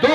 2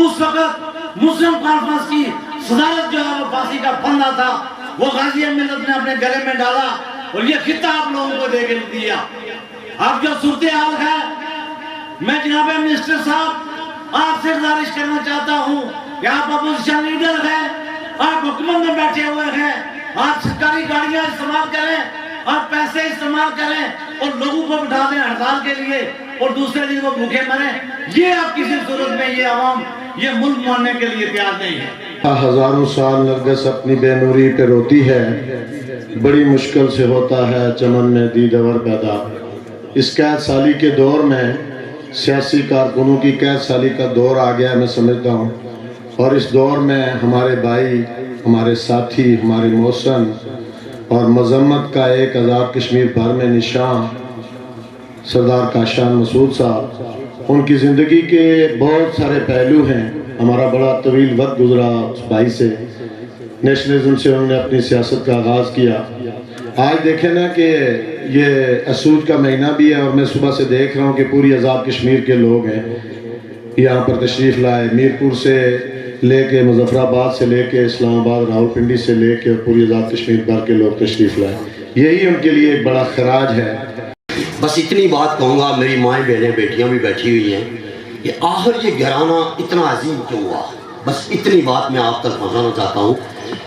اس وقت مسلم کانفرنس کی صدارت جو ہے وہ پھانسی کا پھندہ تھا، وہ غازی ملت نے اپنے گلے میں ڈالا اور یہ خطہ آپ لوگوں کو دے کے دیا۔ اب جو صورتحال ہے، میں جناب منسٹر صاحب آپ سے گزارش کرنا چاہتا ہوں کہ آپ اپوزیشن لیڈر ہیں، آپ حکومت میں بیٹھے ہوئے ہیں، آپ سرکاری گاڑیاں استعمال کریں، آپ پیسے استعمال کریں اور لوگوں کو بٹھا دیں ہڑتال کے لیے اور دوسرے دن وہ بھوکے مریں، یہ آپ کسی صورت میں یہ عوام یہ ملک ماننے کے لیے تیار نہیں ہے۔ ہزاروں سال نرگس اپنی بے نوری پہ روتی ہے، بڑی مشکل سے ہوتا ہے چمن میں دیدور پیدا۔ اس قید سالی کے دور میں سیاسی کارکنوں کی قید سالی کا دور آ گیا میں سمجھتا ہوں، اور اس دور میں ہمارے بھائی، ہمارے ساتھی، ہمارے محسن اور مذمت کا ایک عذاب کشمیر بھر میں نشان سردار کاشان مسعود صاحب، ان کی زندگی کے بہت سارے پہلو ہیں۔ ہمارا بڑا طویل وقت گزرا اس بھائی سے، نیشنلزم سے انہوں نے اپنی سیاست کا آغاز کیا۔ آج دیکھیں نا کہ یہ اسود کا مہینہ بھی ہے اور میں صبح سے دیکھ رہا ہوں کہ پوری آزاد کشمیر کے لوگ ہیں یہاں پر تشریف لائے، میرپور سے لے کے مظفر آباد سے لے کے اسلام آباد، راولپنڈی سے لے کے پوری آزاد کشمیر بھر کے لوگ تشریف لائے۔ یہی ان کے لیے ایک بڑا خراج ہے۔ بس اتنی بات کہوں گا، میری مائیں بہنیں بیٹیاں بھی بیٹھی ہوئی ہیں، کہ آخر یہ گھرانہ اتنا عظیم کیوں ہوا؟ بس اتنی بات میں آپ تک پہنچانا چاہتا ہوں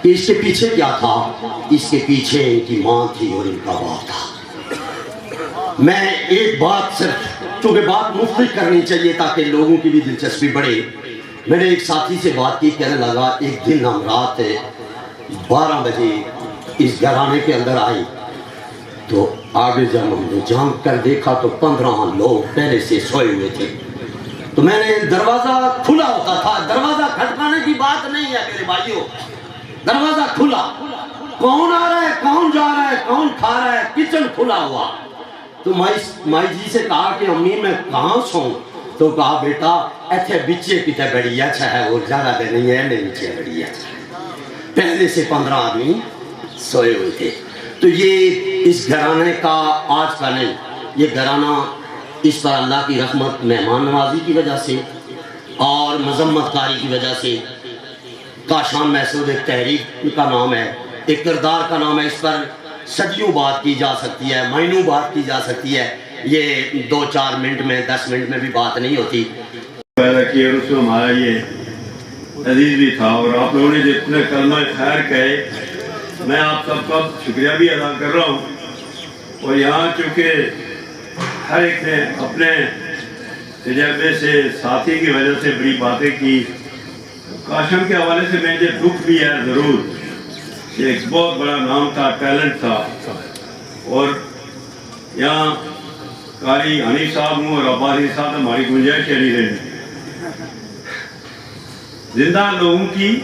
کہ اس کے پیچھے کیا تھا۔ اس کے پیچھے ان کی ماں تھی اور ان کا باپ تھا۔ میں ایک بات صرف، چونکہ بات مفت کرنی چاہیے تاکہ لوگوں کی بھی دلچسپی بڑھے، میں نے ایک ساتھی سے بات کی، کہنے لگا ایک دن ہم رات 12 بجے اس گھرانے کے اندر آئی تو آگے جب ہم نے جھانک کر دیکھا تو 15 لوگ پہلے سے سوئے ہوئے تھے۔ تو میں نے دروازہ کھلا ہوتا تھا، دروازہ کھٹکانے کی بات نہیں ہے میرے بھائیوں، دروازہ کھلا، کون آ رہا ہے، کون جا رہا ہے، کون کھا رہا ہے، کچن کھلا ہوا۔ تو مائی جی سے کہا کہ امی میں کہاں سوں؟ تو کہا بیٹا ایتھے بچے کتے بڑی اچھا ہے، وہ زیادہ دے نہیں ہے، میں بچے بڑی اچھا ہے۔ پہلے سے 15 آدمی سوئے ہوئے تھے۔ تو یہ اس گھرانے کا آج کا نہیں، یہ گھرانہ اس پر اللہ کی رحمت، مہمان نوازی کی وجہ سے اور مذمت کاری کی وجہ سے، کاشان محسود ایک تحریک کا نام ہے، ایک کردار کا نام ہے، اس پر صدیوں بات کی جا سکتی ہے، مہینوں بات کی جا سکتی ہے، یہ 2-4 منٹ میں 10 منٹ میں بھی بات نہیں ہوتی۔ پیدا کیا اور اس میں ہمارا یہ عزیز بھی تھا، اور آپ لوگوں نے جتنے کلمہ خیر کہے، میں آپ سب کا شکریہ بھی ادا کر رہا ہوں۔ اور یہاں چونکہ ہر ایک نے اپنے تجربے سے، ساتھی کی وجہ سے بڑی باتیں کی، کاشان کے حوالے سے مجھے دکھ بھی ہے ضرور، کہ ایک بہت بڑا نام تھا، ٹیلنٹ تھا، اور یہاں قاری حنیف صاحب ہوں اور عباسی صاحب ہماری گنجائش نہیں رہی۔ زندہ لوگوں کی،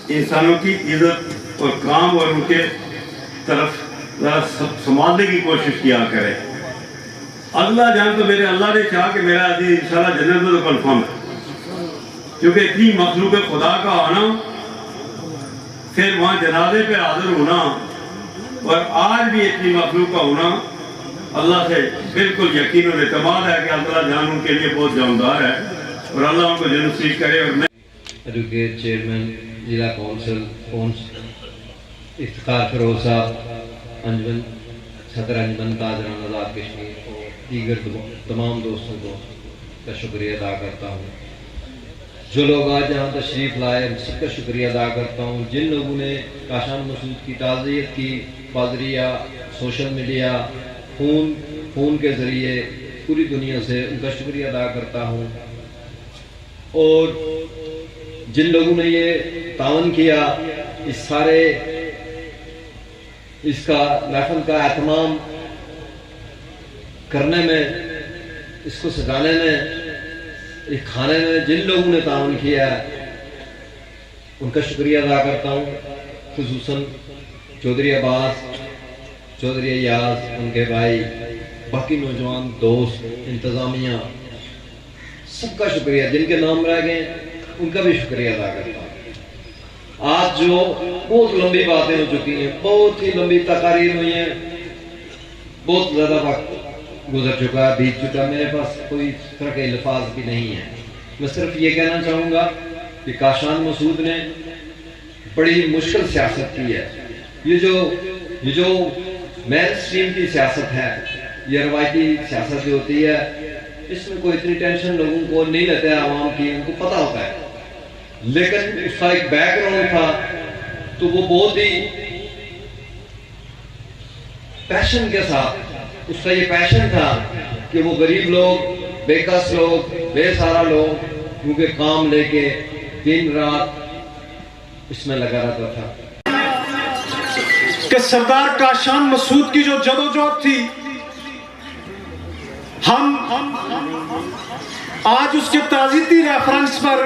انسانوں کی عزت اور کام اور ان کے طرف ذرا سنبھالنے کی کوشش کیا کرے۔ اللہ جان تو میرے اللہ نے چاہا کہ میرا عزیز انشاءاللہ جنت میں تو کنفرم ہے، کیونکہ اتنی مخلوق خدا کا آنا، پھر وہاں جنازے پہ حاضر ہونا، اور آج بھی اتنی مخلوق کا ہونا، اللہ سے بالکل یقین اور اعتماد ہے کہ اللہ جان ان کے لیے بہت جاندار ہے، اور اللہ ان کو جنت نصیب کرے۔ اور میں ایڈوکیٹ چیئرمین ضلع کونسل افتخار فیروز صاحب، انجمن صدر انجمن قادران آزاد کشمیر اور دیگر تمام دوستوں کو کا شکریہ ادا کرتا ہوں۔ جو لوگ آج یہاں تشریف لائے ان سب کا شکریہ ادا کرتا ہوں۔ جن لوگوں نے کاشان مسعود کی تعزیت کی، بازریہ، سوشل میڈیا، فون کے ذریعے پوری دنیا سے ان کا شکریہ ادا کرتا ہوں۔ اور جن لوگوں نے یہ تعاون کیا اس کا محفل کا اہتمام کرنے میں، اس کو سجانے میں، ایک کھانے میں جن لوگوں نے تعاون کیا ان کا شکریہ ادا کرتا ہوں، خصوصاً چودھری عباس، چودھری ایاز، ان کے بھائی، باقی نوجوان دوست، انتظامیہ، سب کا شکریہ۔ جن کے نام رہ گئے ان کا بھی شکریہ ادا کرتا ہوں۔ آج جو بہت لمبی باتیں ہو چکی ہیں، بہت ہی لمبی تقاریر ہوئی ہیں، بہت زیادہ وقت گزر چکا ہے، بیت چکا، میرے پاس کوئی طرح کے الفاظ بھی نہیں ہیں۔ میں صرف یہ کہنا چاہوں گا کہ کاشان مسعود نے بڑی مشکل سیاست کی ہے. یہ جو مین سٹریم کی سیاست ہے, یہ روایتی سیاست جو ہوتی ہے, اس میں کوئی اتنی ٹینشن لوگوں کو نہیں لیتا ہے, عوام کی ان کو پتہ ہوتا ہے. لیکن اس کا ایک بیک گراؤنڈ تھا, تو وہ بہت ہی پیشن کے ساتھ, اس کا یہ پیشن تھا کہ وہ غریب لوگ, بے کس لوگ, بے سہارا لوگ, کیونکہ کام لے کے دن رات اس میں لگا رہتا تھا. کہ سردار کاشان مسعود کی جو جدوجہد تھی, ہم آج اس کے تعزیتی ریفرنس پر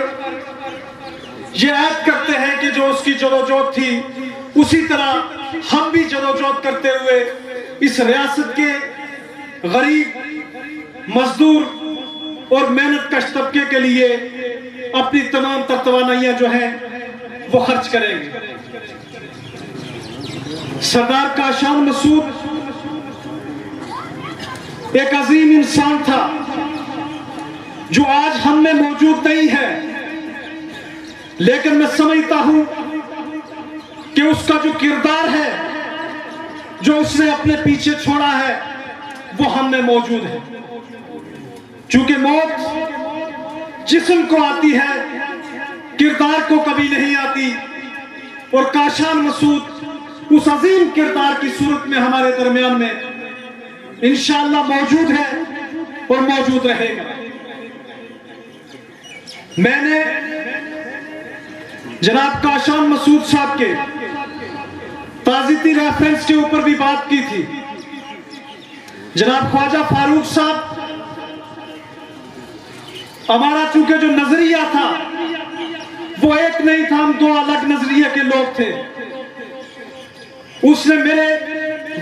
یہ عہد کرتے ہیں کہ جو اس کی جدوجہد تھی اسی طرح ہم بھی جدوجہد کرتے ہوئے اس ریاست کے غریب, مزدور اور محنت کش طبقے کے لیے اپنی تمام تر توانائیاں جو ہیں وہ خرچ کریں گے. سردار کاشان مسعود ایک عظیم انسان تھا جو آج ہم میں موجود نہیں ہے, لیکن میں سمجھتا ہوں کہ اس کا جو کردار ہے, جو اس نے اپنے پیچھے چھوڑا ہے, وہ ہم میں موجود ہے. چونکہ موت جسم کو آتی ہے, کردار کو کبھی نہیں آتی, اور کاشان مسعود اس عظیم کردار کی صورت میں ہمارے درمیان میں انشاءاللہ موجود ہے اور موجود رہے گا. میں نے جناب کاشان مسعود صاحب کے تعزیتی ریفرنس کے اوپر بھی بات کی تھی. جناب خواجہ فاروق صاحب, ہمارا چونکہ جو نظریہ تھا وہ ایک نہیں تھا, ہم دو الگ نظریے کے لوگ تھے. اس نے میرے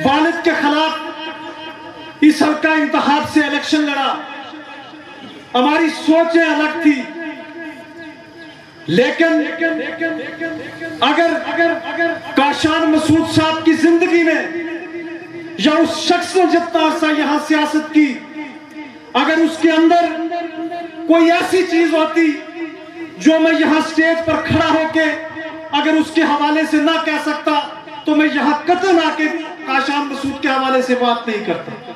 والد کے خلاف اس حلقہ انتخاب سے الیکشن لڑا, ہماری سوچیں الگ تھی, لیکن اگر کاشان مسعود صاحب کی زندگی میں یا اس شخص نے جتنا عرصہ یہاں سیاست کی, اگر اس کے اندر کوئی ایسی چیز ہوتی جو میں یہاں سٹیج پر کھڑا ہو کے اگر اس کے حوالے سے نہ کہہ سکتا, تو میں یہاں قطعاً آ کے کاشان مسعود کے حوالے سے بات نہیں کرتا.